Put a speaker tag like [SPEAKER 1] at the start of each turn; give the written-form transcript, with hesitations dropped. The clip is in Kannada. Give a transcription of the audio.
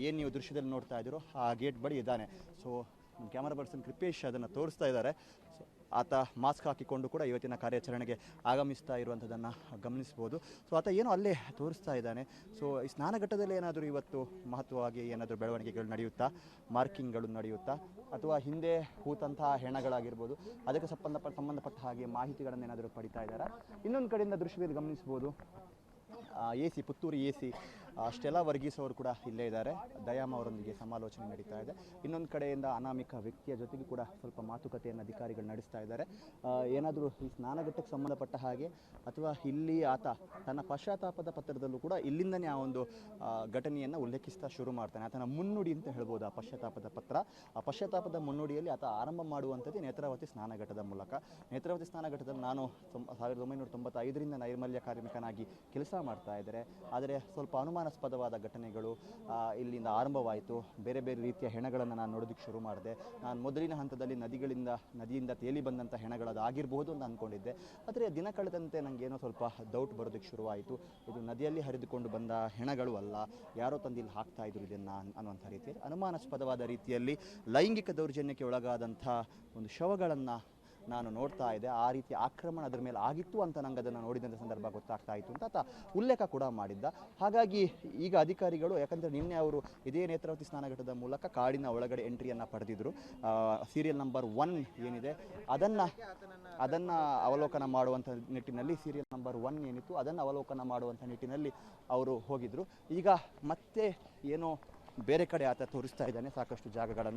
[SPEAKER 1] ಏನು ನೀವು ದೃಶ್ಯದಲ್ಲಿ ನೋಡ್ತಾ ಇದ್ದೀರೋ ಆ ಗೇಟ್ ಬಳಿ ಇದ್ದಾನೆ. ಸೊ ಕ್ಯಾಮರಾ ಪರ್ಸನ್ ಕೃಪೇಶ್ ಅದನ್ನು ತೋರಿಸ್ತಾ ಇದ್ದಾರೆ. ಸೊ ಆತ ಮಾಸ್ಕ್ ಹಾಕಿಕೊಂಡು ಕೂಡ ಇವತ್ತಿನ ಕಾರ್ಯಾಚರಣೆಗೆ ಆಗಮಿಸ್ತಾ ಇರುವಂಥದ್ದನ್ನು ಗಮನಿಸ್ಬೋದು. ಸೊ ಆತ ಏನೋ ಅಲ್ಲೇ ತೋರಿಸ್ತಾ ಇದ್ದಾನೆ. ಸೊ ಈ ಸ್ನಾನಘಟ್ಟದಲ್ಲಿ ಏನಾದರೂ ಇವತ್ತು ಮಹತ್ವವಾಗಿ ಏನಾದರೂ ಬೆಳವಣಿಗೆಗಳು ನಡೆಯುತ್ತಾ, ಮಾರ್ಕಿಂಗ್ಗಳು ನಡೆಯುತ್ತಾ, ಅಥವಾ ಹಿಂದೆ ಹೂತಂತಹ ಹೆಣಗಳಾಗಿರ್ಬೋದು ಅದಕ್ಕೆ ಸಂಬಂಧಪಟ್ಟ ಹಾಗೆ ಮಾಹಿತಿಗಳನ್ನು ಏನಾದರೂ ಪಡಿತಾ ಇದ್ದಾರಾ? ಇನ್ನೊಂದು ಕಡೆಯಿಂದ ದೃಶ್ಯದಲ್ಲಿ ಗಮನಿಸ್ಬೋದು AC Puttur AC Stella Varghese ಅವರು ಕೂಡ ಇಲ್ಲೇ ಇದ್ದಾರೆ. ದಯಾಮ್ ಅವರೊಂದಿಗೆ ಸಮಾಲೋಚನೆ ನಡೀತಾ ಇದೆ. ಇನ್ನೊಂದು ಕಡೆಯಿಂದ ಅನಾಮಿಕ ವ್ಯಕ್ತಿಯ ಜೊತೆಗೂ ಕೂಡ ಸ್ವಲ್ಪ ಮಾತುಕತೆಯನ್ನು ಅಧಿಕಾರಿಗಳು ನಡೆಸ್ತಾ ಇದ್ದಾರೆ. ಏನಾದರೂ ಈ ಸ್ನಾನಘಟ್ಟಕ್ಕೆ ಸಂಬಂಧಪಟ್ಟ ಹಾಗೆ ಅಥವಾ ಇಲ್ಲಿ ಆತ ತನ್ನ ಪಶ್ಚಾತ್ತಾಪದ ಪತ್ರದಲ್ಲೂ ಕೂಡ ಇಲ್ಲಿಂದನೇ ಆ ಒಂದು ಘಟನೆಯನ್ನು ಉಲ್ಲೇಖಿಸ್ತಾ ಶುರು ಮಾಡ್ತಾನೆ. ಆತನ ಮುನ್ನುಡಿ ಅಂತ ಹೇಳ್ಬೋದು ಆ ಪಶ್ಚಾತ್ತಾಪದ ಪತ್ರ. ಆ ಪಶ್ಚಾತ್ತಾಪದ ಮುನ್ನುಡಿಯಲ್ಲಿ ಆತ ಆರಂಭ ಮಾಡುವಂಥದ್ದು ನೇತ್ರಾವತಿ ಸ್ನಾನಘಟ್ಟದ ಮೂಲಕ. ನೇತ್ರಾವತಿ ಸ್ನಾನಘಟ್ಟದಲ್ಲಿ ನಾನು 1995ರಿಂದ ನೈರ್ಮಲ್ಯ ಕಾರ್ಮಿಕನಾಗಿ ಕೆಲಸ ಮಾಡ್ತಾ ಇದ್ದಾರೆ. ಆದರೆ ಸ್ವಲ್ಪ ಅನುಮಾನಾಸ್ಪದವಾದ ಘಟನೆಗಳು ಇಲ್ಲಿಂದ ಆರಂಭವಾಯಿತು. ಬೇರೆ ಬೇರೆ ರೀತಿಯ ಹೆಣಗಳನ್ನು ನಾನು ನೋಡೋದಕ್ಕೆ ಶುರು ಮಾಡಿದೆ. ನಾನು ಮೊದಲಿನ ಹಂತದಲ್ಲಿ ನದಿಯಿಂದ ತೇಲಿ ಬಂದಂಥ ಹೆಣಗಳದು ಆಗಿರಬಹುದು ಅಂತ ಅಂದ್ಕೊಂಡಿದ್ದೆ. ಆದರೆ ದಿನ ಕಳೆದಂತೆ ನನಗೇನೋ ಸ್ವಲ್ಪ ಡೌಟ್ ಬರೋದಕ್ಕೆ ಶುರುವಾಯಿತು. ಇದು ನದಿಯಲ್ಲಿ ಹರಿದುಕೊಂಡು ಬಂದ ಹೆಣಗಳು ಅಲ್ಲ, ಯಾರೋ ತಂದು ಇಲ್ಲಿ ಹಾಕ್ತಾ ಇದ್ರು ಇದನ್ನು ಅನ್ನುವಂಥ ರೀತಿಯಲ್ಲಿ ಅನುಮಾನಾಸ್ಪದವಾದ ರೀತಿಯಲ್ಲಿ ಲೈಂಗಿಕ ದೌರ್ಜನ್ಯಕ್ಕೆ ಒಳಗಾದಂಥ ಒಂದು ಶವಗಳನ್ನು ನಾನು ನೋಡ್ತಾ ಇದ್ದೆ. ಆ ರೀತಿಯ ಆಕ್ರಮಣ ಅದರ ಮೇಲೆ ಆಗಿತ್ತು ಅಂತ ನಂಗೆ ಅದನ್ನು ನೋಡಿದಂಥ ಸಂದರ್ಭ ಗೊತ್ತಾಗ್ತಾ ಇತ್ತು ಅಂತ ಆತ ಉಲ್ಲೇಖ ಕೂಡ ಮಾಡಿದ್ದ. ಹಾಗಾಗಿ ಈಗ ಅಧಿಕಾರಿಗಳು, ಯಾಕಂದರೆ ನಿನ್ನೆ ಅವರು ಇದೇ ನೇತ್ರಾವತಿ ಸ್ನಾನಘಟ್ಟದ ಮೂಲಕ ಕಾಡಿನ ಒಳಗಡೆ ಎಂಟ್ರಿಯನ್ನು ಪಡೆದಿದ್ದರು. ಸೀರಿಯಲ್ ನಂಬರ್ 1 ಏನಿದೆ ಅದನ್ನು ಅವಲೋಕನ ಮಾಡುವಂಥ ನಿಟ್ಟಿನಲ್ಲಿ, ಸೀರಿಯಲ್ ನಂಬರ್ 1 ಏನಿತ್ತು ಅದನ್ನು ಅವಲೋಕನ ಮಾಡುವಂಥ ನಿಟ್ಟಿನಲ್ಲಿ ಅವರು ಹೋಗಿದ್ದರು. ಈಗ ಮತ್ತೆ ಏನೋ ಬೇರೆ ಕಡೆ ಆತ ತೋರಿಸ್ತಾ ಇದ್ದಾನೆ ಸಾಕಷ್ಟು ಜಾಗಗಳನ್ನು.